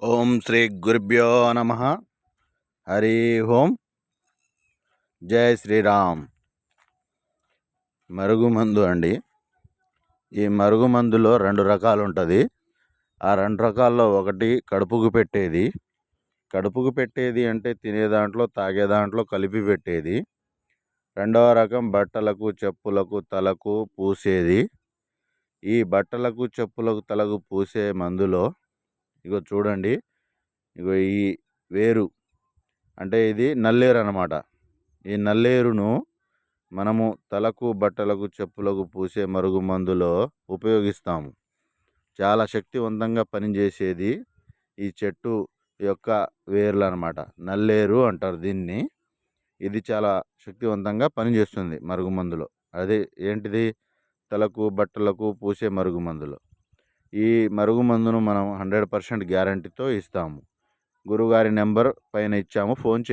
ఓం శ్రీ గురుభ్యో నమ. హరి ఓం. జై శ్రీరామ్. మరుగుమందు అండి. ఈ మరుగుమందులో 2 రకాలు ఉంటుంది. ఆ 2 రకాల్లో ఒకటి కడుపుకు పెట్టేది. కడుపుకు పెట్టేది అంటే తినే దాంట్లో తాగే దాంట్లో కలిపి పెట్టేది. రెండవ రకం బట్టలకు చెప్పులకు తలకు పూసేది. ఈ బట్టలకు చెప్పులకు తలకు పూసే మందులో ఇగో చూడండి, ఇగో ఈ వేరు అంటే ఇది నల్లేరు అన్నమాట. ఈ నల్లేరును మనము తలకు బట్టలకు చెప్పులకు పూసే మరుగు మందులో ఉపయోగిస్తాము. చాలా శక్తివంతంగా పనిచేసేది ఈ చెట్టు యొక్క వేర్లు అన్నమాట. నల్లేరు అంటారు దీన్ని. ఇది చాలా శక్తివంతంగా పనిచేస్తుంది మరుగుమందులో. అదే ఏంటిది, తలకు బట్టలకు పూసే మరుగుమందులో. ఈ మరుగుమందును మనం 100% గ్యారంటీతో ఇస్తాము. గురుగారి నెంబర్ పైన ఇచ్చాము, ఫోన్ చేయండి.